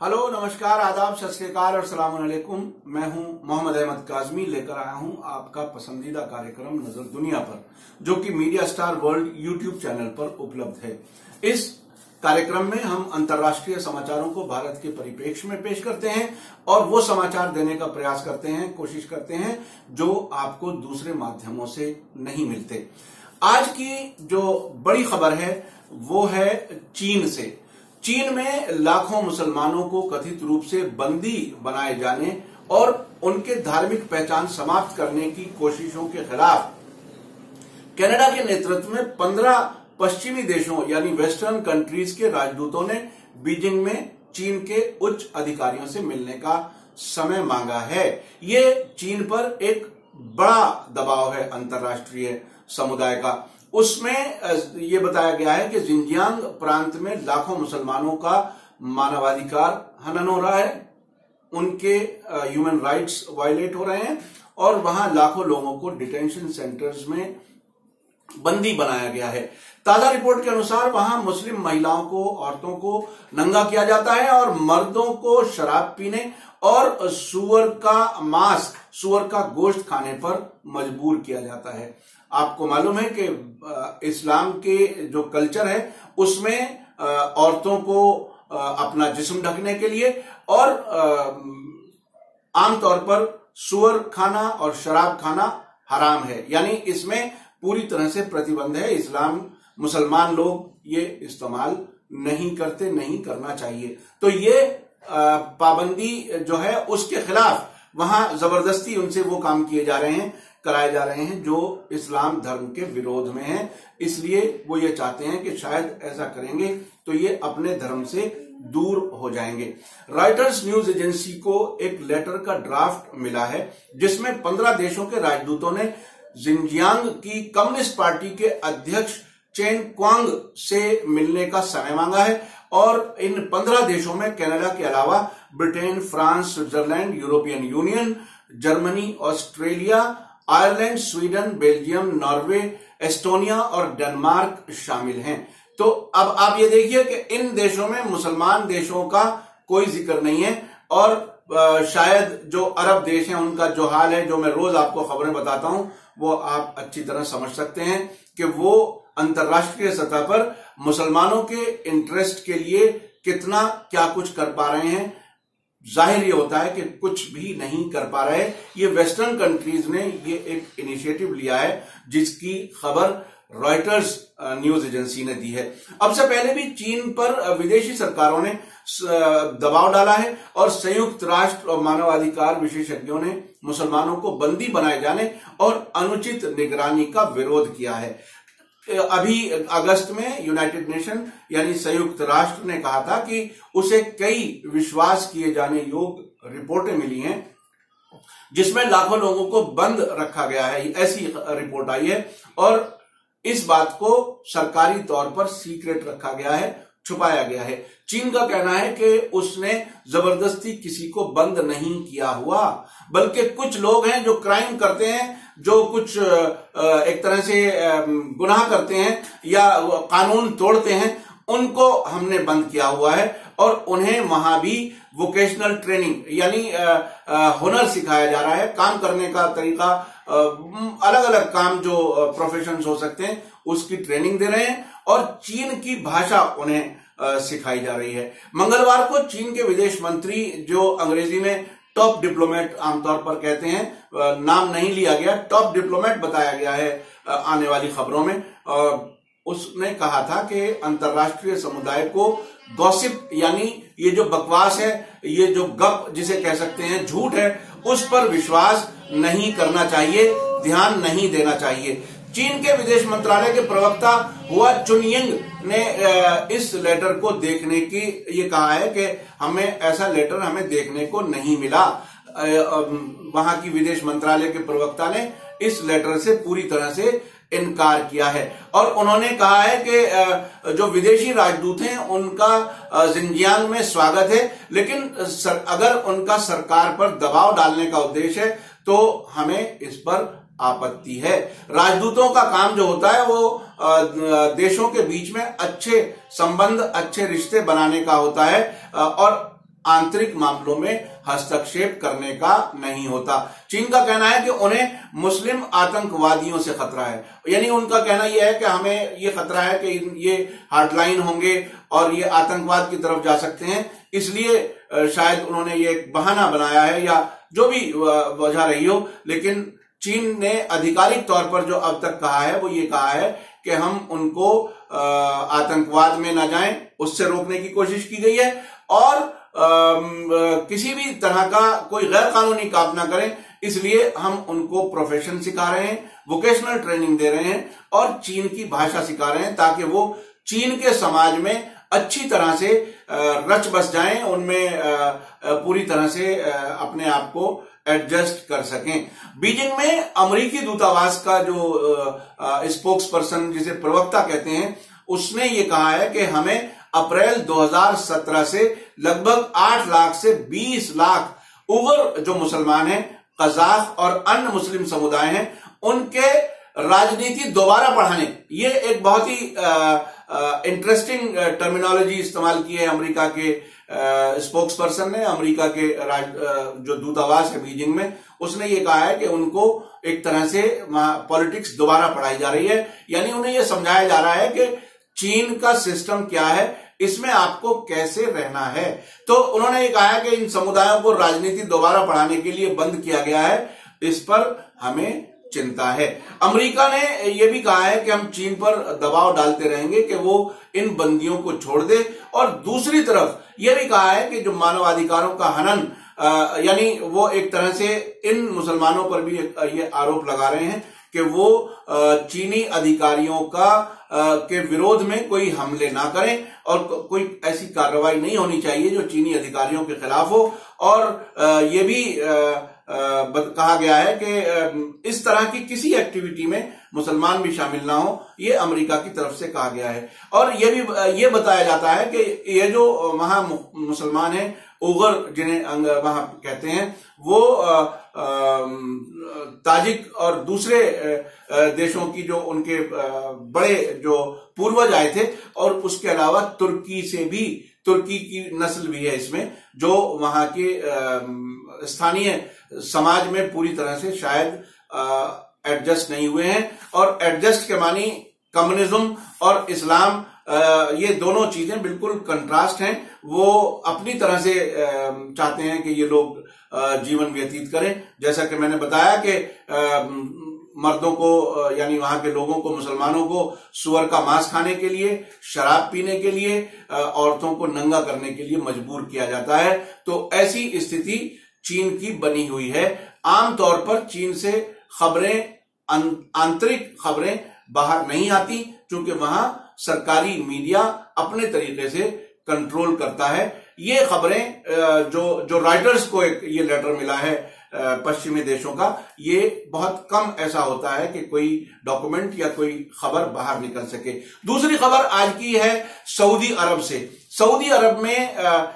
Hello, नमस्कार, आदाब, सत श्री अकाल और सलाम अलैकुम। मैं हूं मोहम्मद अहमद काजमी, लेकर आया हूं आपका पसंदीदा कार्यक्रम नजर दुनिया पर, जो कि media star world YouTube channel पर उपलब्ध है। इस कार्यक्रम में हम अंतर्राष्ट्रीय समाचारों को भारत के परिप्रेक्ष्य में पेश करते हैं और वो समाचार देने का प्रयास करते हैं, कोशिश करते हैं जो आपको दूसरे माध्यमों से नहीं मिलते। आज की जो बड़ी खबर है वो है चीन से। चीन में लाखों मुसलमानों को कथित रूप से बंदी बनाए जाने और उनके धार्मिक पहचान समाप्त करने की कोशिशों के खिलाफ कनाडा के नेतृत्व में 15 पश्चिमी देशों यानी वेस्टर्न कंट्रीज के राजदूतों ने बीजिंग में चीन के उच्च अधिकारियों से मिलने का समय मांगा है। ये चीन पर एक बड़ा दबाव है अंतर्राष्ट्रीय समुदाय का। उसमें ये बताया गया है कि जिंजियांग प्रांत में लाखों मुसलमानों का मानवाधिकार हनन हो रहा है, उनके ह्यूमन राइट्स वायलेट हो रहे हैं और वहां लाखों लोगों को डिटेंशन सेंटर्स में बंदी बनाया गया है। ताजा रिपोर्ट के अनुसार वहां मुस्लिम महिलाओं को, औरतों को नंगा किया जाता है और मर्दों को शराब पीने और सुअर का गोश्त खाने पर मजबूर किया जाता है। आपको मालूम है कि इस्लाम के जो कल्चर है उसमें औरतों को अपना जिस्म ढकने के लिए और आमतौर पर सुअर खाना और शराब खाना हराम है, यानी इसमें पूरी तरह से प्रतिबंध है। मुसलमान लोग ये इस्तेमाल नहीं करते, नहीं करना चाहिए। तो ये पाबंदी जो है उसके खिलाफ वहां जबरदस्ती उनसे वो काम कराए जा रहे हैं जो इस्लाम धर्म के विरोध में है। इसलिए वो ये चाहते हैं कि शायद ऐसा करेंगे तो ये अपने धर्म से दूर हो जाएंगे। रॉयटर्स न्यूज एजेंसी को एक लेटर का ड्राफ्ट मिला है जिसमें 15 देशों के राजदूतों ने जिंजियांग की कम्युनिस्ट पार्टी के अध्यक्ष चेन क्वांग से मिलने का समय मांगा है और इन 15 देशों में कनाडा के अलावा Britain, France, Switzerland, European union, Germany, Australia, Ireland, Sweden, Belgium, Norway, Estonia और डेनमार्क शामिल हैं। तो अब आप ये देखिए कि इन देशों में मुसलमान देशों का कोई जिक्र नहीं है और शायद जो अरब देश हैं उनका जो हाल है, जो मैं रोज आपको खबरें बताता हूं, वो आप अच्छी तरह समझ सकते हैं कि वो अंतर्राष्ट्रीय सतह पर मुसलमानों के इंटरेस्ट के लिए कितना क्या कुछ कर पा रहे हैं। जाहिर ये होता है कि कुछ भी नहीं कर पा रहे। ये वेस्टर्न कंट्रीज ने ये एक इनिशिएटिव लिया है जिसकी खबर रॉयटर्स न्यूज एजेंसी ने दी है। अब से पहले भी चीन पर विदेशी सरकारों ने दबाव डाला है और संयुक्त राष्ट्र और मानवाधिकार विशेषज्ञों ने मुसलमानों को बंदी बनाए जाने और अनुचित निगरानी का विरोध किया है। अभी अगस्त में यूनाइटेड नेशन यानी संयुक्त राष्ट्र ने कहा था कि उसे कई विश्वास किए जाने योग्य रिपोर्टें मिली हैं जिसमें लाखों लोगों को बंद रखा गया है, ऐसी रिपोर्ट आई है और इस बात को सरकारी तौर पर सीक्रेट रखा गया है, छुपाया गया है। चीन का कहना है कि उसने जबरदस्ती किसी को बंद नहीं किया हुआ, बल्कि कुछ लोग हैं जो क्राइम करते हैं, जो कुछ एक तरह से गुनाह करते हैं या कानून तोड़ते हैं, उनको हमने बंद किया हुआ है और उन्हें वहां भी वोकेशनल ट्रेनिंग यानी हुनर सिखाया जा रहा है। काम करने का तरीका, अलग अलग काम जो प्रोफेशंस हो सकते हैं उसकी ट्रेनिंग दे रहे हैं और चीन की भाषा उन्हें सिखाई जा रही है। मंगलवार को चीन के विदेश मंत्री, जो अंग्रेजी में टॉप डिप्लोमेट आमतौर पर कहते हैं, नाम नहीं लिया गया, टॉप डिप्लोमेट बताया गया है आने वाली खबरों में, उसने कहा था कि अंतर्राष्ट्रीय समुदाय को गॉसिप यानी ये जो बकवास है, ये जो गप जिसे कह सकते हैं, झूठ है, उस पर विश्वास नहीं करना चाहिए, ध्यान नहीं देना चाहिए। चीन के विदेश मंत्रालय के प्रवक्ता हुआ चुनयिंग ने इस लेटर को देखने की ये कहा है कि हमें ऐसा लेटर हमें देखने को नहीं मिला। वहां की विदेश मंत्रालय के प्रवक्ता ने इस लेटर से पूरी तरह से इनकार किया है और उन्होंने कहा है कि जो विदेशी राजदूत हैं उनका जिंजियांग में स्वागत है, लेकिन अगर उनका सरकार पर दबाव डालने का उद्देश्य है तो हमें इस पर आपत्ति है। राजदूतों का काम जो होता है वो देशों के बीच में अच्छे संबंध, अच्छे रिश्ते बनाने का होता है और आंतरिक मामलों में हस्तक्षेप करने का नहीं होता। चीन का कहना है कि उन्हें मुस्लिम आतंकवादियों से खतरा है, यानी उनका कहना यह है कि हमें ये खतरा है कि ये हार्डलाइन होंगे और ये आतंकवाद की तरफ जा सकते हैं, इसलिए शायद उन्होंने ये एक बहाना बनाया है या जो भी वजह रही हो। लेकिन चीन ने आधिकारिक तौर पर जो अब तक कहा है वो ये कहा है कि हम उनको आतंकवाद में ना जाएं, उससे रोकने की कोशिश की गई है और किसी भी तरह का कोई गैर कानूनी काम ना करें, इसलिए हम उनको प्रोफेशन सिखा रहे हैं, वोकेशनल ट्रेनिंग दे रहे हैं और चीन की भाषा सिखा रहे हैं ताकि वो चीन के समाज में अच्छी तरह से रच बस जाएं, उनमें पूरी तरह से अपने आप को एडजस्ट कर सकें। बीजिंग में अमेरिकी दूतावास का जो स्पोक्स पर्सन, जिसे प्रवक्ता कहते हैं, उसने ये कहा है कि हमें अप्रैल 2017 से लगभग 8 लाख से 20 लाख उइगर जो मुसलमान हैं, कजाक और अन्य मुस्लिम समुदाय हैं, उनके राजनीति दोबारा पढ़ाने, ये एक बहुत ही इंटरेस्टिंग टर्मिनोलॉजी इस्तेमाल की है अमेरिका के स्पोक्स पर्सन ने। अमेरिका के जो दूतावास है बीजिंग में, उसने ये कहा है कि उनको एक तरह से पॉलिटिक्स दोबारा पढ़ाई जा रही है, यानी उन्हें यह समझाया जा रहा है कि चीन का सिस्टम क्या है, इसमें आपको कैसे रहना है। तो उन्होंने ये कहा है कि इन समुदायों को राजनीति दोबारा पढ़ाने के लिए बंद किया गया है, इस पर हमें चिंता है। अमेरिका ने यह भी कहा है कि हम चीन पर दबाव डालते रहेंगे कि वो इन बंदियों को छोड़ दे, और दूसरी तरफ यह भी कहा है कि जो मानवाधिकारों का हनन, यानी वो एक तरह से इन मुसलमानों पर भी ये आरोप लगा रहे हैं कि वो चीनी अधिकारियों के विरोध में कोई हमले ना करें और कोई ऐसी कार्रवाई नहीं होनी चाहिए जो चीनी अधिकारियों के खिलाफ हो। और ये भी कहा गया है कि इस तरह की किसी एक्टिविटी में मुसलमान भी शामिल ना हो, ये अमेरिका की तरफ से कहा गया है। और ये बताया जाता है कि ये जो वहां मुसलमान हैं, उइगर जिन्हें वहां कहते हैं, वो ताजिक और दूसरे देशों की जो उनके बड़े जो पूर्वज आए थे, और उसके अलावा तुर्की से भी, तुर्की की नस्ल भी है इसमें, जो वहां के स्थानीय समाज में पूरी तरह से शायद एडजस्ट नहीं हुए हैं। और एडजस्ट के मानी कम्युनिज्म और इस्लाम, ये दोनों चीजें बिल्कुल कंट्रास्ट हैं। वो अपनी तरह से चाहते हैं कि ये लोग जीवन व्यतीत करें, जैसा कि मैंने बताया कि मर्दों को, यानी वहां के लोगों को, मुसलमानों को सुअर का मांस खाने के लिए, शराब पीने के लिए, औरतों को नंगा करने के लिए मजबूर किया जाता है। तो ऐसी स्थिति चीन की बनी हुई है। आमतौर पर चीन से खबरें, आंतरिक खबरें बाहर नहीं आती, क्योंकि वहां सरकारी मीडिया अपने तरीके से कंट्रोल करता है। ये खबरें जो रॉयटर्स को एक ये लेटर मिला है पश्चिमी देशों का, ये बहुत कम ऐसा होता है कि कोई डॉक्यूमेंट या कोई खबर बाहर निकल सके। दूसरी खबर आज की है सऊदी अरब से। सऊदी अरब में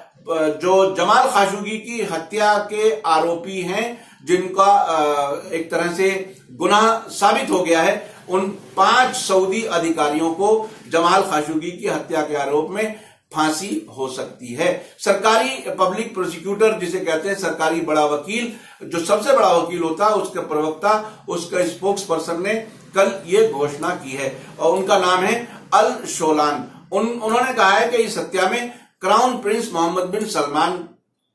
जो जमाल खाशोगी की हत्या के आरोपी हैं, जिनका एक तरह से गुनाह साबित हो गया है, उन 5 सऊदी अधिकारियों को जमाल खाशोगी की हत्या के आरोप में फांसी हो सकती है। सरकारी पब्लिक प्रोसिक्यूटर जिसे कहते हैं, सरकारी बड़ा वकील, जो सबसे बड़ा वकील होता है, उसके प्रवक्ता, उसका स्पोक्स पर्सन ने कल ये घोषणा की है और उनका नाम है अल शोलान। उन्होंने कहा है कि इस हत्या में क्राउन प्रिंस मोहम्मद बिन सलमान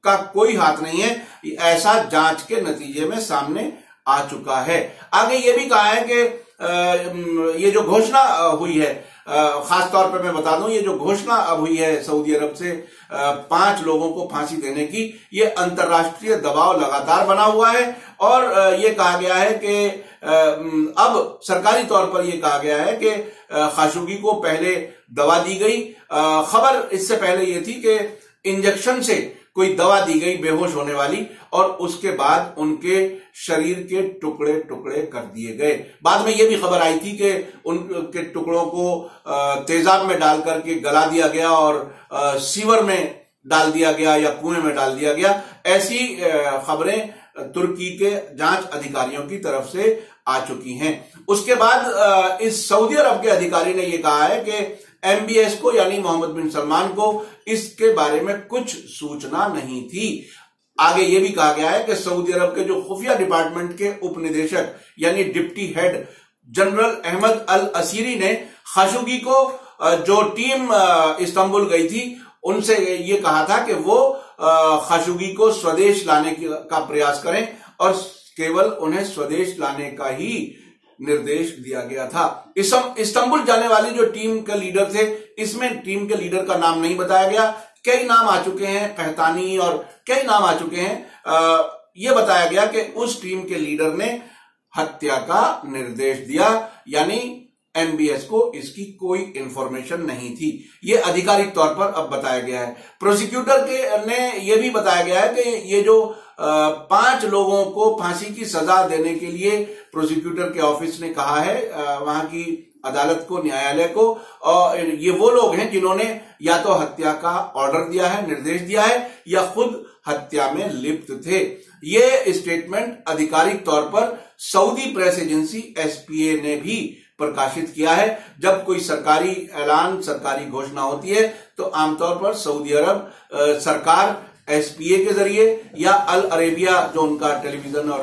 का कोई हाथ नहीं है, ऐसा जांच के नतीजे में सामने आ चुका है। आगे ये भी कहा है कि ये जो घोषणा हुई है, खासतौर पर मैं बता दूं, ये जो घोषणा अब हुई है सऊदी अरब से 5 लोगों को फांसी देने की, ये अंतर्राष्ट्रीय दबाव लगातार बना हुआ है। और ये कहा गया है कि अब सरकारी तौर पर ये कहा गया है कि खाशोगी को पहले दवा दी गई। खबर इससे पहले ये थी कि इंजेक्शन से कोई दवा दी गई बेहोश होने वाली, और उसके बाद उनके शरीर के टुकड़े टुकड़े कर दिए गए। बाद में यह भी खबर आई थी कि उनके टुकड़ों को तेजाब में डाल करके गला दिया गया और सीवर में डाल दिया गया या कुएं में डाल दिया गया। ऐसी खबरें तुर्की के जांच अधिकारियों की तरफ से आ चुकी हैं। उसके बाद इस सऊदी अरब के अधिकारी ने यह कहा है कि MBS को यानी मोहम्मद बिन सलमान को इसके बारे में कुछ सूचना नहीं थी। आगे ये भी कहा गया है कि सऊदी अरब के जो खुफिया डिपार्टमेंट के उपनिदेशक यानी डिप्टी हेड जनरल अहमद अल असीरी ने खाशोगी को, जो टीम इस्तांबुल गई थी, उनसे ये कहा था कि वो खाशोगी को स्वदेश लाने का प्रयास करें और केवल उन्हें स्वदेश लाने का ही निर्देश दिया गया था। इस्तांबुल जाने वाली जो टीम के लीडर थे, इसमें टीम के लीडर का नाम नहीं बताया गया। कई नाम आ चुके हैं, कहतानी और कई नाम आ चुके हैं। यह बताया गया कि उस टीम के लीडर ने हत्या का निर्देश दिया, यानी MBS को इसकी कोई इंफॉर्मेशन नहीं थी। यह आधिकारिक तौर पर अब बताया गया है। प्रोसिक्यूटर ने यह भी बताया गया है कि ये जो 5 लोगों को फांसी की सजा देने के लिए प्रोसिक्यूटर के ऑफिस ने कहा है वहां की अदालत को, न्यायालय को, और ये वो लोग हैं जिन्होंने या तो हत्या का ऑर्डर दिया है, निर्देश दिया है, या खुद हत्या में लिप्त थे। ये स्टेटमेंट आधिकारिक तौर पर सऊदी प्रेस एजेंसी SPA ने भी प्रकाशित किया है। जब कोई सरकारी ऐलान, सरकारी घोषणा होती है तो आमतौर पर सऊदी अरब सरकार SPA के जरिए या अल अरेबिया जो उनका टेलीविजन और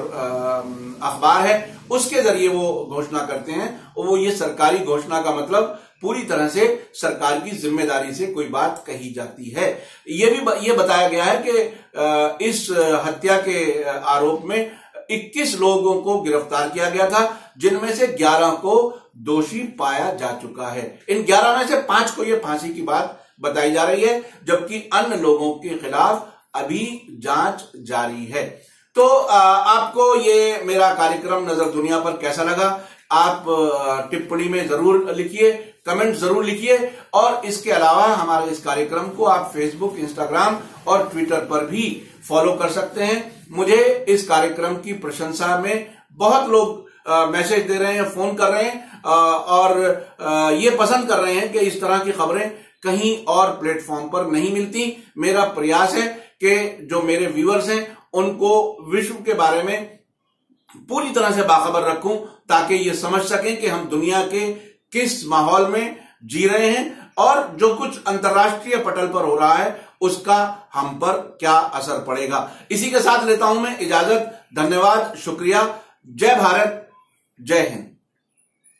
अखबार है उसके जरिए वो घोषणा करते हैं। और वो ये सरकारी घोषणा का मतलब पूरी तरह से सरकार की जिम्मेदारी से कोई बात कही जाती है। ये बताया गया है कि इस हत्या के आरोप में 21 लोगों को गिरफ्तार किया गया था, जिनमें से 11 को दोषी पाया जा चुका है। इन 11 में से 5 को ये फांसी की बात बताई जा रही है, जबकि अन्य लोगों के खिलाफ अभी जांच जारी है। तो आपको ये मेरा कार्यक्रम नजर दुनिया पर कैसा लगा? आप टिप्पणी में जरूर लिखिए, कमेंट जरूर लिखिए। और इसके अलावा हमारे इस कार्यक्रम को आप फेसबुक, इंस्टाग्राम और ट्विटर पर भी फॉलो कर सकते हैं। मुझे इस कार्यक्रम की प्रशंसा में बहुत लोग मैसेज दे रहे हैं, फोन कर रहे हैं और ये पसंद कर रहे हैं कि इस तरह की खबरें कहीं और प्लेटफॉर्म पर नहीं मिलती। मेरा प्रयास है कि जो मेरे व्यूअर्स हैं उनको विश्व के बारे में पूरी तरह से बाखबर रखूं, ताकि ये समझ सकें कि हम दुनिया के किस माहौल में जी रहे हैं और जो कुछ अंतर्राष्ट्रीय पटल पर हो रहा है उसका हम पर क्या असर पड़ेगा। इसी के साथ लेता हूं मैं इजाजत। धन्यवाद, शुक्रिया। जय भारत, जय हिंद।